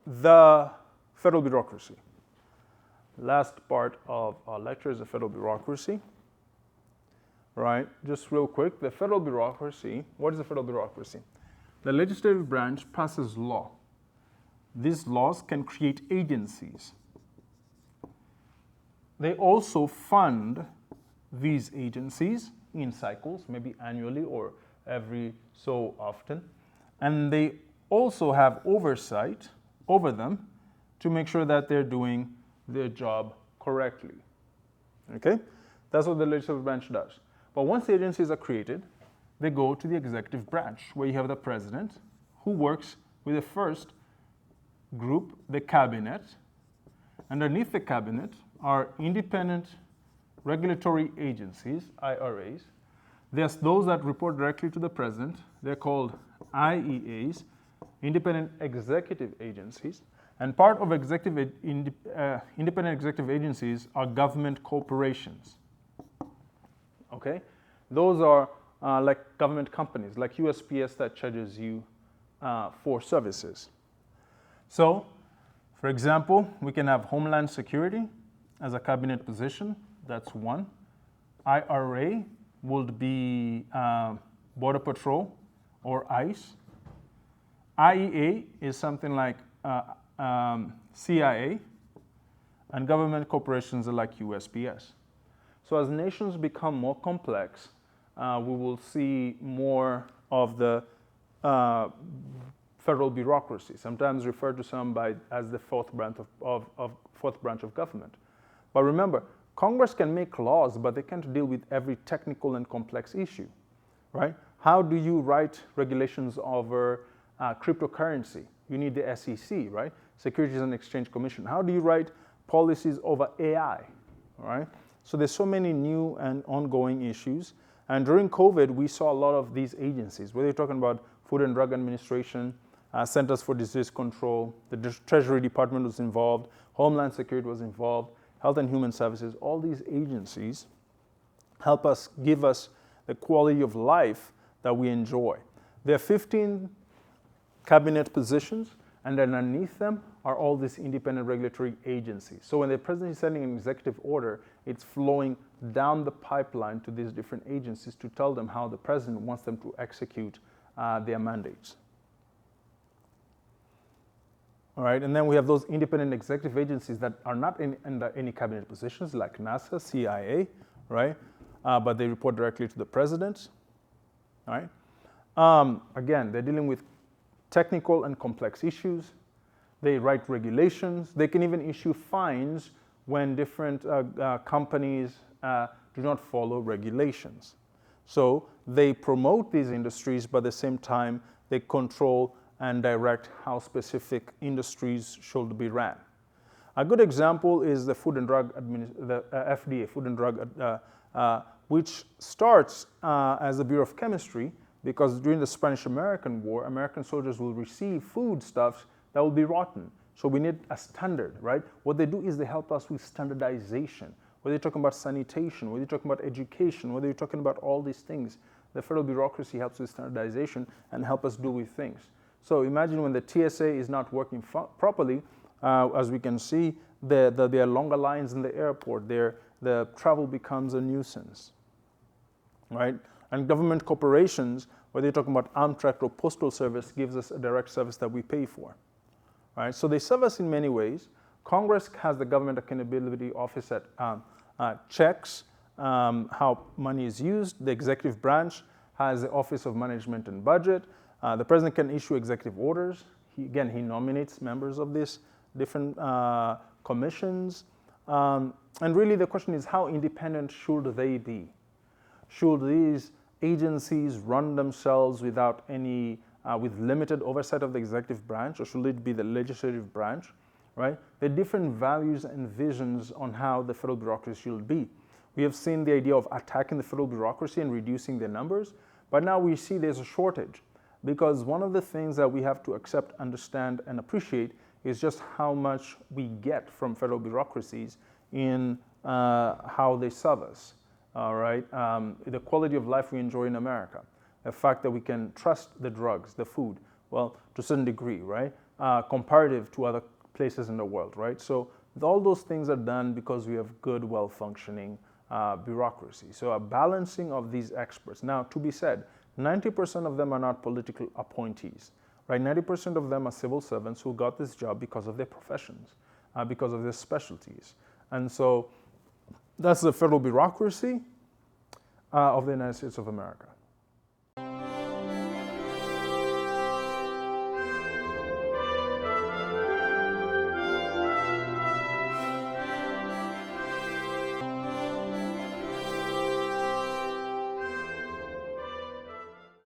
the federal bureaucracy. Last part of our lecture is the federal bureaucracy. Right, just real quick, the federal bureaucracy, what is the federal bureaucracy? The legislative branch passes law. These laws can create agencies. They also fund these agencies in cycles, maybe annually or every so often. And they also have oversight over them to make sure that they're doing their job correctly. Okay? That's what the legislative branch does. But once the agencies are created, they go to the executive branch, where you have the president, who works with the first group, the cabinet. Underneath the cabinet are independent regulatory agencies, IRAs. There's those that report directly to the president. They're called IEAs, independent executive agencies. And part of independent executive agencies are government corporations. Okay, those are like government companies, like USPS that charges you for services. So, for example, we can have Homeland Security as a cabinet position. That's one. IRA would be Border Patrol or ICE. IEA is something like CIA, and government corporations are like USPS. So as nations become more complex, we will see more of the federal bureaucracy, sometimes referred to as the fourth branch of government. But remember, Congress can make laws, but they can't deal with every technical and complex issue, right? How do you write regulations over cryptocurrency? You need the SEC, right? Securities and Exchange Commission. How do you write policies over AI, all right? So there's so many new and ongoing issues. And during COVID, we saw a lot of these agencies, whether you're talking about Food and Drug Administration, Centers for Disease Control, the Treasury Department was involved, Homeland Security was involved, Health and Human Services. All these agencies help us, give us the quality of life that we enjoy. There are 15 cabinet positions, and underneath them are all these independent regulatory agencies. So when the president is sending an executive order, it's flowing down the pipeline to these different agencies to tell them how the president wants them to execute their mandates. All right, and then we have those independent executive agencies that are not in any cabinet positions, like NASA, CIA, right? But they report directly to the president, all right? Again, they're dealing with technical and complex issues. They write regulations. They can even issue fines when different companies do not follow regulations. So they promote these industries, but at the same time, they control and direct how specific industries should be ran. A good example is the Food and Drug FDA, Food and Drug, which starts as the Bureau of Chemistry, because during the Spanish-American War, American soldiers will receive foodstuffs that will be rotten. So we need a standard, right? What they do is they help us with standardization. Whether you're talking about sanitation, whether you're talking about education, whether you're talking about all these things, the federal bureaucracy helps with standardization and help us do with things. So imagine when the TSA is not working properly, as we can see, there are longer lines in the airport. The travel becomes a nuisance, right? And government corporations, whether you're talking about Amtrak or Postal Service, gives us a direct service that we pay for, right? So they serve us in many ways. Congress has the Government Accountability Office that checks how money is used. The executive branch has the Office of Management and Budget. The president can issue executive orders. He nominates members of these different commissions. And really the question is, how independent should they be? Should these agencies run themselves without any, with limited oversight of the executive branch, or should it be the legislative branch, right? There are different values and visions on how the federal bureaucracy should be. We have seen the idea of attacking the federal bureaucracy and reducing their numbers, but now we see there's a shortage, because one of the things that we have to accept, understand, and appreciate is just how much we get from federal bureaucracies in how they serve us. All right, the quality of life we enjoy in America, the fact that we can trust the drugs, the food, well, to a certain degree, right? comparative to other places in the world, right? So all those things are done because we have good, well-functioning bureaucracy. So a balancing of these experts. Now, to be said, 90% of them are not political appointees, right? 90% of them are civil servants who got this job because of their professions, because of their specialties. And so that's the federal bureaucracy of the United States of America.